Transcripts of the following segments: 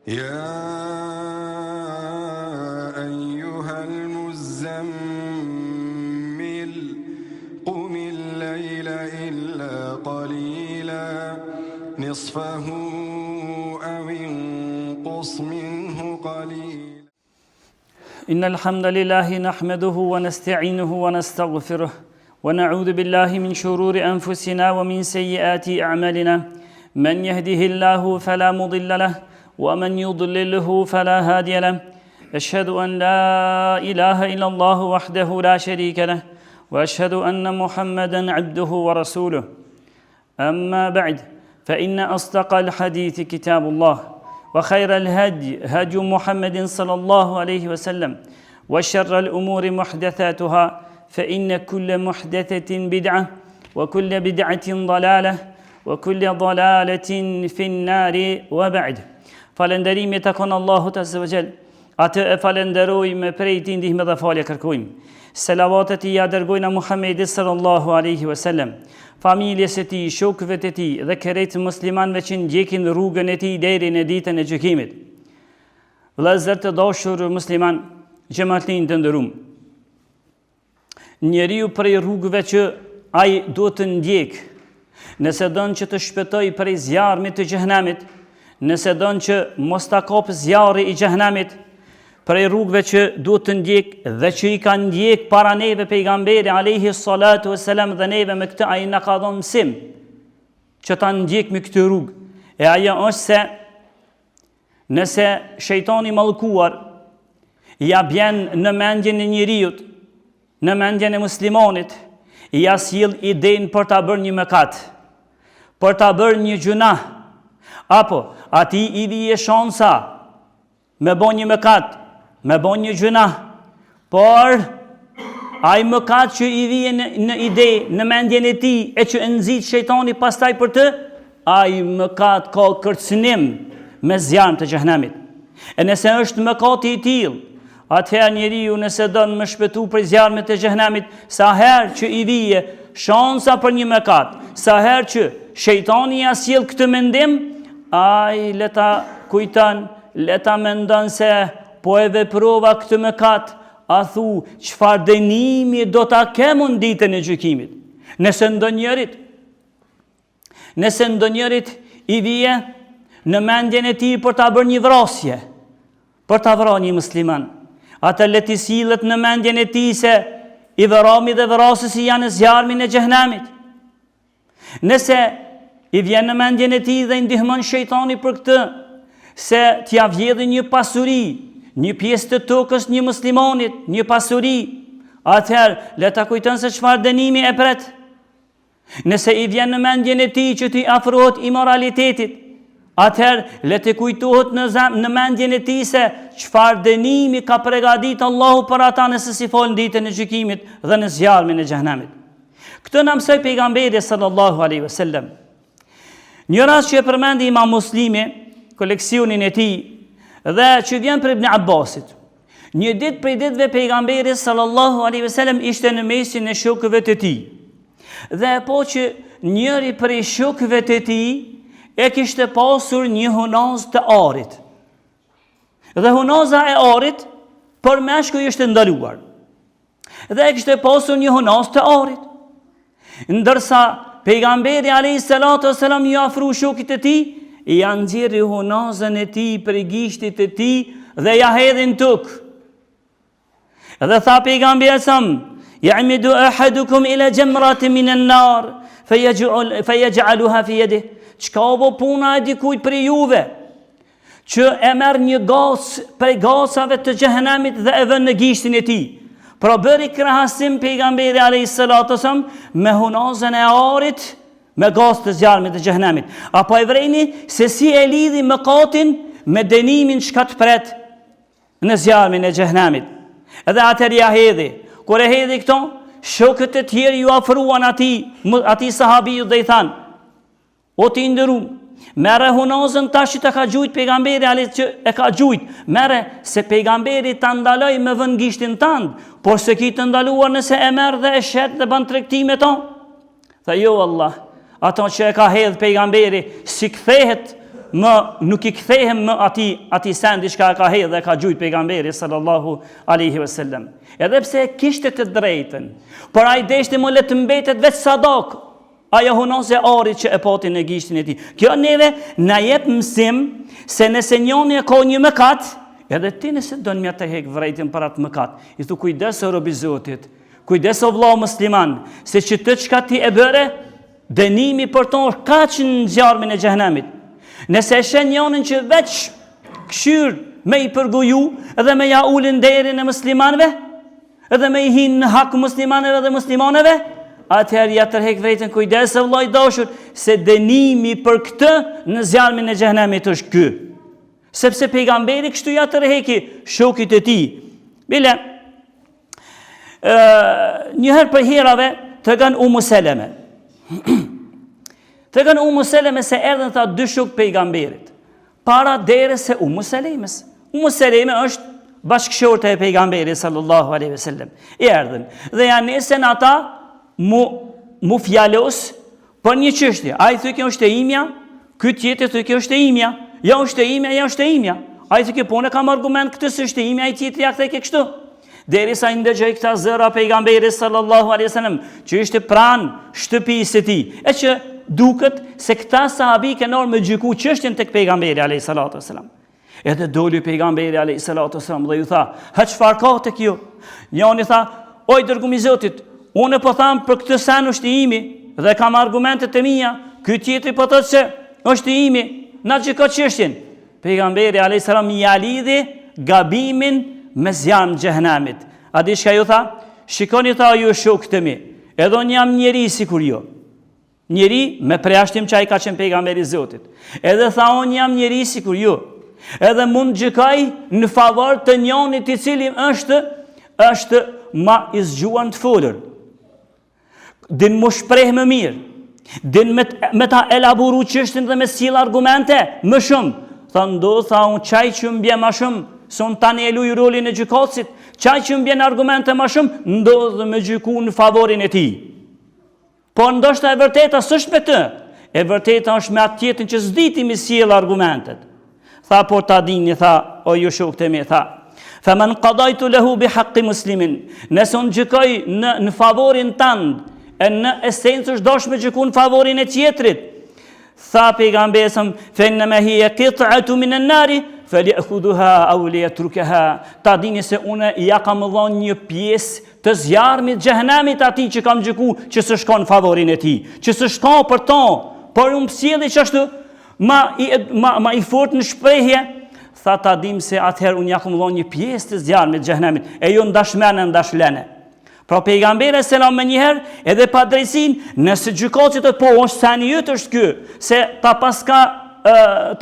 يا أيها المزمل قم الليل إلا قليلا نصفه أو انقص منه قليلا إن الحمد لله نحمده ونستعينه ونستغفره ونعوذ بالله من شرور أنفسنا ومن سيئات أعمالنا من يهده الله فلا مضل له ومن يضلله فلا هادي له أشهد أن لا إله إلا الله وحده لا شريك له وأشهد أن محمدا عبده ورسوله أما بعد فإن أصدق الحديث كتاب الله وخير الهدي هدي محمد صلى الله عليه وسلم وشر الأمور محدثاتها فإن كل محدثة بدعة وكل بدعة ضلالة وكل ضلالة في النار وبعد Falënderimi të konë Allahut Azza wa Jall. Atë e falenderojmë prej tij ndihmë dhe falje kërkojmë. Selavatet i ja dërgojnë Muhamedit sallallahu alaihi wasallam, familjes së tij, shokëve të tij dhe krejt muslimanëve që ndjekin rrugën e tij deri në ditën e gjykimit. Vëllezër të dashur musliman, xhamatllin të nderuar. Njeriu prej rrugëve që ai duhet të ndjek, nëse don që të shpëtojë prej zjarmit të xhehenamit, nëse don që mos ta kapë zjarri i xhehenamit, prej rrugëve që duhet të ndjek dhe që i ka ndjek para neve pejgamberi alayhi salatu wassalam dhe neve me këtë ai na ka dhënë mësim që ta ndjek me këtë rrugë. E ajo është se nëse shejtani mallkuar ja bjen në mendjen e njeriu, në mendjen e muslimanit, ja sjell idenë për ta bërë një mëkat, për ta bërë një gjunah, apo ati i vije shansa me bon një mëkat, me bon një gjunah, por ai mëkat që i vije në ide, në mendjen e tij, e që nxit shejtani pastaj për të, ai mëkat ka kërcënim me zjarm të xhehenamit. E nëse është mëkati i tillë, atëherë njeriu nëse don më shpëtu prej zjarmit të xhehenamit, sa herë që i vije shansa për një mëkat, sa herë që shejtani ja sjell këtë mendim, ai leta kujton, leta mendon se po e veprova këtë mëkat, a thu çfarë dënimi do ta kem në ditën e gjykimit. Nëse ndonjërit i vije në mendjen e tij për ta bërë një vrasje, për ta vrarë një musliman, atë le të sillet në mendjen e tij se i vrami dhe vrasësi janë në zjarmin e xhehenamit. Nëse i vjen në mendjen e tij dhe i ndihmon shejtani për këtë, se t'ja vjedhë një pasuri, një pjesë të tokës një muslimanit, një pasuri, atëherë le ta kujton se çfarë dënimi e pret. Nëse i vjen në mendjen e tij që t'i afrohet immoralitetit, atëherë le të kujtohet në mendjen e tij se çfarë dënimi ka përgatitur Allahu për ata nëse si folën ditën e gjykimit dhe në zjarmin e xhehenamit. Këtë na mësoi pejgamberi sallallahu alaihi wasallam. Një rast që e përmendi Imam Muslimi, koleksionin e tij, dhe që vjen për Ibn Abbasit. Një ditë prej ditëve pejgamberi sallallahu alaihi wasallam ishte në mesin e shokëve të tij. Dhe po që njëri prej shokëve të tij e kishte pasur një hunaz të arit. Dhe hunaza e arit për meshkuj ishte ndaluar. Dhe e kishte pasur një hunaz të arit. Ndërsa pejgamberi alayhi salatu wasalam i afru shokit e tij, i nxjerri hunazën e tij për gishtit të tij dhe ja hedhi në tokë. Dhe tha pejgamberi sam, "Ya'midu ahadukum ila jamratin min an-nar fayaj'aluha fi yadihi." Çka o puna e dikujt për juve që e merr një gacë prej gacave të xhehenamit dhe e vën në gishtin e tij. Pra bëri krahasim pejgamberi alayhi salatu wasallam me hunazën e arit me gacë të zjarmit të xhehenamit. Apo e vreni se si e lidhi mëkatin me dënimin çka të pret në zjarmin e xhehenamit. Edhe atëherë ja hedhi. Kur e hedhi këto, shokët e tjerë ju afruan atij sahabiu dhe i thanë: "O ti nderuar, merre hunazën tash që të ka gjujt pejgamberi që e ka gjujt, merre se pejgamberi ta ndaloj me vën gishtin tënd, por se ki të ndaluar nëse e merr dhe e shet dhe bën tregtime to." Tha: "Jo Allah, ato që e ka hedh pejgamberi si kthehet nuk i kthehem më ati sen diçka ka hedhë dhe ka gjujt pejgamberi sallallahu alaihi wasallam. Edhe pse kishte të drejtën, por ai deshte më le të mbetet veç sadak. Ajo hunose arit që e pati në gishtin e tij. Kjo neve na jep mësim se nëse njoni e ka një mëkat, edhe ti nëse do në mja të hek vrejtin për atë mëkat, i thu kujdes o robi Zotit, kujdes o vëlla musliman, se që të çka ti e bëre, dënimi për tonë ka që në zjarmin e xhenemit. Nëse e shen njonin që veç këshyr me i përgoju edhe me ja ulin derin e muslimanve, edhe me i hin në hak muslimaneve dhe muslimaneve, atëherë ja tërhek vrejtën kujdes o vëlla i dashur, se dënimi për këtë në zjarmin e xhenemit është ky. Sepse pejgamberi kështu ja tërheki shokit e tij. Bile, njëherë për herave të gan Umu Seleme. Të gan Umu Seleme se erdhen tha dy shok pejgamberit. Para dere se Umu Selemes. Umu Seleme është bashkëshorte e pejgamberit sallallahu alaihi wasallam. I erdhen. Dhe janë nisen ata mu fjalos për një çështje. Ai thë kjo është e imja, ky tjetër thë kjo është e imja. Ja është e imja, ja është e imja. Ai thë kjo punë kam argument këtë se është e imja, ai tjetri ja kthej kështu. Derisa i ndëgjoj këta zëra pejgamberit sallallahu alaihi wasallam, që ishte pranë shtëpisë së tij. E që duket se këta sahabi kanë ardhur me gjyku çështjen tek pejgamberi alayhi salatu wasalam. Edhe doli pejgamberi alayhi salatu wasalam dhe ju tha, "Ha çfarë ka tek ju?" Njëri tha, "Oj dërgumi i Zotit, unë po tham për këtë sen është i imi dhe kam argumentet e mia. Ky tjetri po thotë se është i imi. Na gjiko çështjen." Pejgamberi alayhis salam ja lidhi gabimin me zjarmin e xhenemit. A di çka ju tha? Shikoni tha ju shokët e mi. Edhe unë jam njeri sikur ju. Njeri me preashtim që ai ka qenë pejgamberi i Zotit. Edhe tha unë jam njeri sikur ju. Edhe mund gjykoj në favor të njënit i cili është ma i zgjuar të folur. Din më shpreh më mirë. Din me ta elaboru çështën dhe me sill argumente më shumë. Tha ndodh, tha unë qaj që më bje ma shumë, se unë tani e luj rolin e gjykatësit, qaj që më bjen argumente ma shumë, ndodh dhe me gjyku në favorin e tij. Po ndoshta e vërteta s'është me të. E vërteta është me atë tjetrin që s'diti mi sjell argumentet. Tha por ta dini, tha o ju shokët e mi, tha "Faman qadaytu lahu bihaqqi muslimin", nëse unë gjykoj në favorin tënd, e në esencë është dosh me gjyku në favorin e tjetrit. Tha pejgamberi sa "Fa hiya qit'atu min an-nari falyakhudhuha aw liyatrukaha", ta dini se unë ja kam dhënë një pjesë të zjarmit xhenemit atij që kam gjyku që s'e shkon favorin e tij, që s'e shkon për to, por unë sjellë që ashtu ma i fort në shprehje. Tha ta dim se atëherë unë ja kam dhënë një pjesë të zjarmit xhenemit, e ju ndashmene ndashlene. Pra pejgamberi selam më njëherë edhe pa drejtsin, nëse gjykatësit të po është sani jëtë është ky, se ta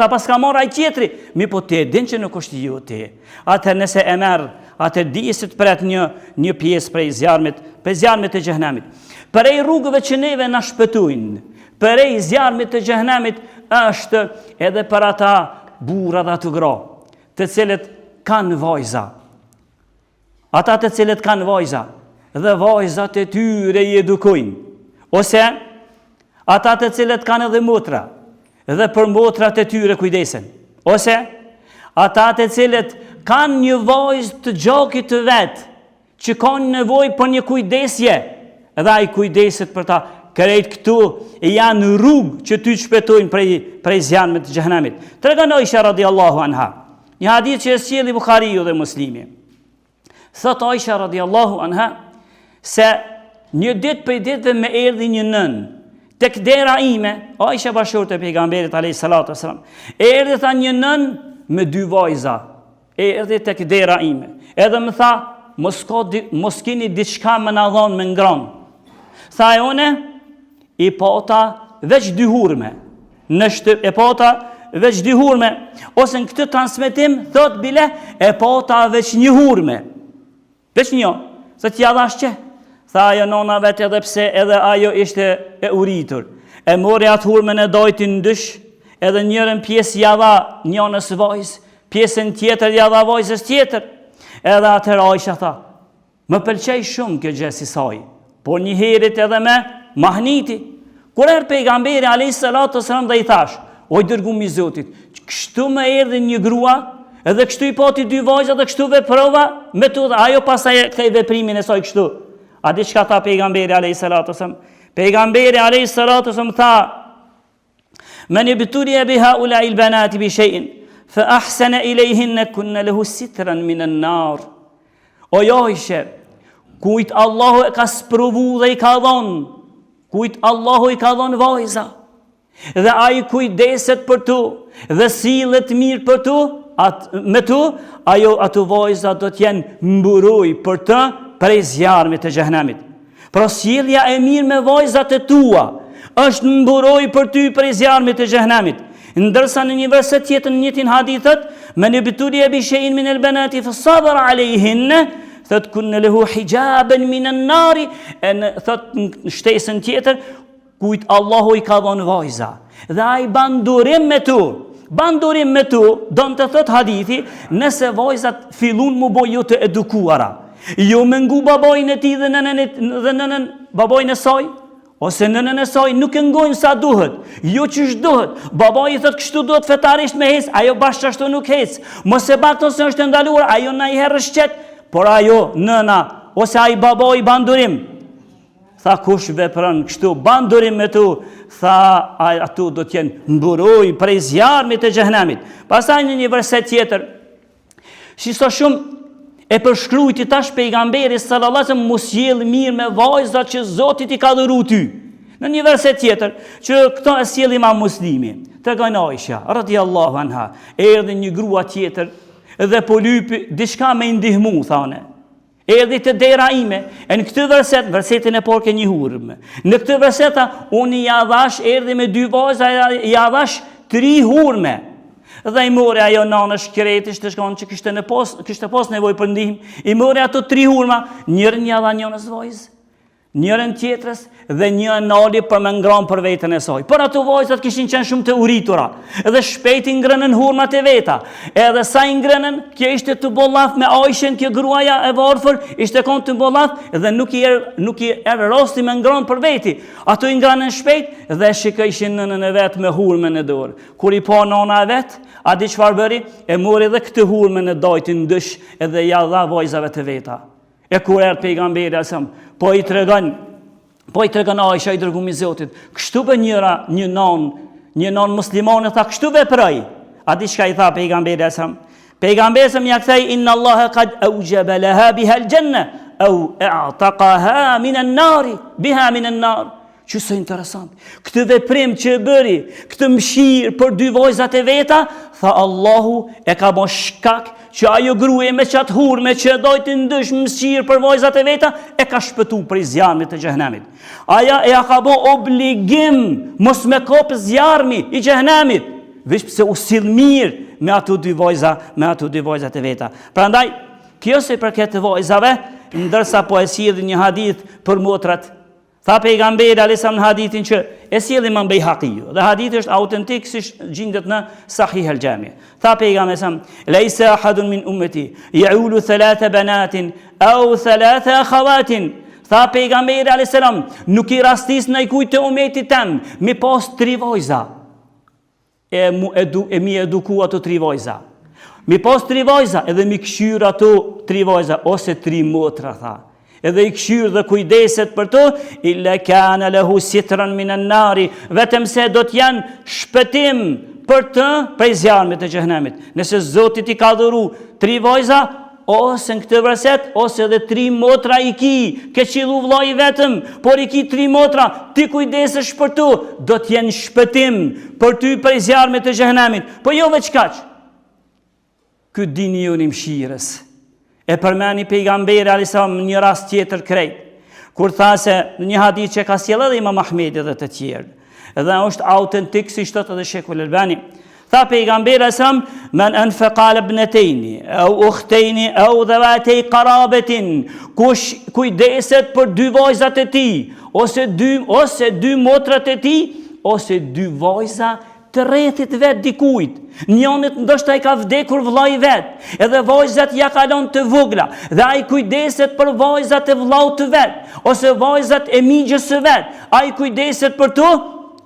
paska marrë ai tjetri, mi po te din që nuk është ju te. Atëherë nëse e merr, atëherë di se të pret një pjesë prej zjarmit të xhenemit. Prej rrugëve që neve na shpëtojnë, prej zjarmit të xhenemit është edhe për ata burra dhe ato gra, të cilët kanë vajza. Ata të cilët kanë vajza dhe vajzat e tyre i edukojnë. Ose ata të cilët kanë edhe motra dhe për motrat e tyre kujdesen. Ose ata të cilët kanë një vajzë të gjakit të vetë që kanë nevojë për një kujdesje dhe ai kujdeset për ta. Krejt këtu janë rrugë që ty shpëtojnë prej zjarmit të xhenemit. Tregon Aisha radiallahu anha, një hadith që e sjellë Buhariu dhe Muslimi. Thot Aisha radiallahu anha se një ditë prej ditëve me erdhi një nën tek dera ime, Aisha bashkëshorte e pejgamberit alayhis salatu wasalam. Erdhi tha një nën me dy vajza. Erdhi tek dera ime. Edhe më tha, mos keni diçka më na dhon me ngron. Tha one i pata veç dy hurme. E pata veç dy hurme. Ose në këtë transmetim thot bile e pata veç një hurme. Veç një. Se t'ja dhash që? Tha ajo nona vetë edhe pse edhe ajo ishte e uritur. E mori atë hurmen e dojti në dysh, edhe njërën pjesë ja dha njënës vajzë, pjesën tjetër ja dha vajzës tjetër. Edhe atër Aisha tha, më pëlqej shumë kjo gjë si saj, por një herit edhe me mahniti. Kur erë pejgamberi alayhis salatu wasalam dhe i thash, O dërgumi i Zotit, kështu më erdhi një grua, edhe kështu i pati 2 vajza dhe kështu veprova me tu, dhe ajo pasaj kthej veprimin e saj kështu. A di çka tha pejgamberi alayhis salatu wasallam? Pejgamberi alayhis salatu wasallam tha: "Men ibtuliya biha ulai albanati bi shay'in fa ahsana ilayhinna kunna lahu sitran min an-nar." O Jojshe, kujt Allahu e ka sprovu dhe i ka dhon, kujt Allahu i ka dhon vajza, dhe ai kujdeset për tu dhe sillet mirë për tu, me tu, ato vajza do t'jenë mburoj për të prej zjarmit të xhehenamit. Pra sjellja e mirë me vajzat e tua është mburoj për ty prej zjarmit të xhehenamit. Ndërsa në një verset tjetër në njëtin hadithet, "Men ibtuliya bi shay'in min al-banati fa sabara alayhinna thot kunna lahu hijaban min an-nar", thot në shtesën tjetër, kujt Allahu i ka dhënë vajza dhe ai ban durim me tu. Bandurim me tu, do në të thot hadithi, nëse vajzat fillun mu boj ju të edukuara, ju me ngu babojnë e ti dhe nënën babojnë e saj, ose nënën e saj nuk e ngojnë sa duhet, ju qësh duhet, baboj i thot kështu duhet fetarisht me hec, ajo bashkë qashtu nuk hec, mos e bakton se është ndaluar, ajo na i herë shqet, por ajo nëna, ose ai baboj bandurim. Tha kush vepron kështu, bandurim me tu, tha atu do t'jenë mburoj prej zjarmit të xhehenamit. Pastaj në një verset tjetër, shiso shumë e përshkrujti tash pejgamberi sallallahu alaihi wasallam, mos sjell mirë me vajzat që Zoti i ka dhëruar ty. Në një verset tjetër, që këto e sjell Imam Muslimi, tregon Aisha radhiyallahu anha, erdhi një grua tjetër dhe po lypi diçka me ndihmu, thane. Erdhi të dera ime, e në këtë versetin e por ke një hurme. Në këtë verseta, unë ja dhash, erdhi me 2 vajza, ja dhash 3 hurme. Dhe i more ajo nanë shkretisht të shkonë që kishte pos nevoj për ndihmë, i more ato 3 hurma, njërën ja dha njënës vajzë, njërën tjetrës dhe një nali për me ngranë për vetën e saj. Por ato vajzat kishin qenë shumë të uritura, edhe shpejt i ngrënën hurmat e veta, edhe sa i ngrënën, kjo ishte të bollaf me Aishen, kjo gruaja e varfër, ishte konë të bollaf, dhe nuk i erë rosti me ngranë për veti. Ato i ngrënën shpejt dhe shikojshin nënën e vetë me hurmen e dorë. Kur i pa nona e vetë, a di çfarë bëri? E mori dhe këtë hurmen e dajtin dësh edhe ja dha vajzave të veta. E kur erdhi pejgamberi asam, po i tregon Aisha i dërguar i Zotit, kështu bë një non muslimane, tha kështu veproj. A di çka i tha pejgamberi asam? Pejgamberi asam ja kthej, inna Allaha qad awjaba laha biha al-janna aw a'taqaha min an-nar biha min an-nar. Qëse interesant. Këtë veprim që e bëri, këtë mëshirë për 2 vajzat e veta, tha Allahu e ka bo shkak që ajo gruje me qatë hurme që e dojtë ndësh mëshirë për vajzat e veta, e ka shpëtu për zjarmit të xhehenamit. Aja e ka bo obligim mos me kopë zjarmi i xhehenamit, vish pëse u sill mirë me ato 2 vajzat e veta. Prandaj, kjo se për këtë vajzave, ndërsa po e sjellë një hadith për motrat. Tha pejgamberi alayhissalam në hadithin që e sjell Imam Bejhaqiu, dhe hadithi është autentik si gjendet në Sahih al-Jami. Tha pejgamberi sa laysa ahadun min ummati ya'ulu 3 banatin aw 3 akhawatin. Tha pejgamberi alayhissalam, nuk i rastis në kujt të umetit tem mi pas 3 vajza. E mi eduku ato 3 vajza. Mi pas 3 vajza edhe mi këshyr ato 3 vajza ose 3 motra, tha. Edhe i këshyrë dhe kujdeset për të, illa kana lahu sitran min an-nar, vetëm se do të janë shpëtim për të prej zjarmit të xhehenamit. Nëse Zoti i ka dhuru 3 vajza, ose në këtë verset, ose edhe 3 motra i ki, ke qillu vllai vetëm, por i ki 3 motra, ti kujdesesh për të, do të jenë shpëtim për ty prej zjarmit të xhehenamit. Po jo veç kaq. Ky dini ju një mshirës. E përmeni pejgamberi alayhissalam një rast tjetër krejt, kur tha se një hadith që ka sjellë edhe Imam Ahmedi dhe të tjerë, edhe është autentik si shtot edhe Sheikhul Albani. Tha pejgamberi alayhissalam, men anfaqa ala ibnatayni aw ukhtayni aw dhawatay qarabatin, kush kujdeset për 2 vajzat e tij, ose 2 motrat e tij, ose 2 vajza të rrethit vet dikujt. Njënit ndoshta i ka vdekur vllai vet, edhe vajzat ja kalon të vogla, dhe ai kujdeset për vajzat e vllaut të vet, ose vajzat e migjës së vet. Ai kujdeset për to,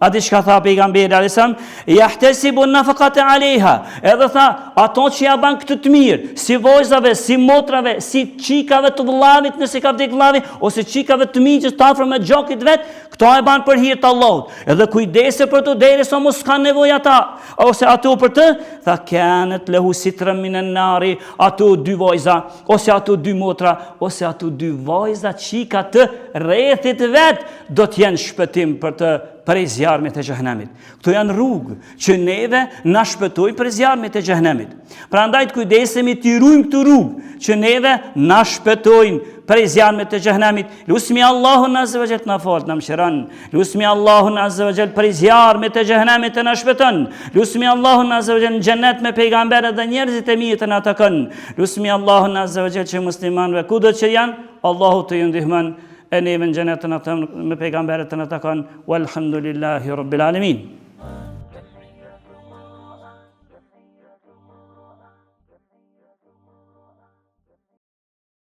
Ati që ka tha pejgamberi alisam, jahtesibu nafaqate aleha, edhe tha, ato që ja ban këtë të mirë, si vojzave, si motrave, si qikave të vllavit, nëse ka vdek vllavi, ose qikave të miqës të afër me gjokit vet, këto e ban për hir të Allahut. Edhe kujdese për të derisa mos ka nevojë ata, ose ato për të, tha kanat lahu sitran minan nari, ato dy vojza, ose ato dy motra, ose ato dy vojza qika të rrethit vet, do të jenë shpëtim për të prej zjarmit e xhehenemit. Këto janë rrugë që neve na shpëtojnë prej zjarmit e xhehenemit. Prandaj të kujdesemi të ruajmë këtë rrugë që neve na shpëtojnë prej zjarmit e xhehenemit. Lusmi Allahun azza wa jall na fal, na mëshiron. Lusmi Allahun azza wa jall prej zjarmit e xhehenemit të na shpëton. Lusmi Allahun azza wa jall në xhenet me pejgamberët dhe njerëzit e mirë të na takon. Lusmi Allahun azza wa jall që muslimanëve kudo që janë, Allahu të ju ndihmon. E neve në gjenet të në me pejgamberët të në takon. Walhamdulillahi Rabbil Alamin.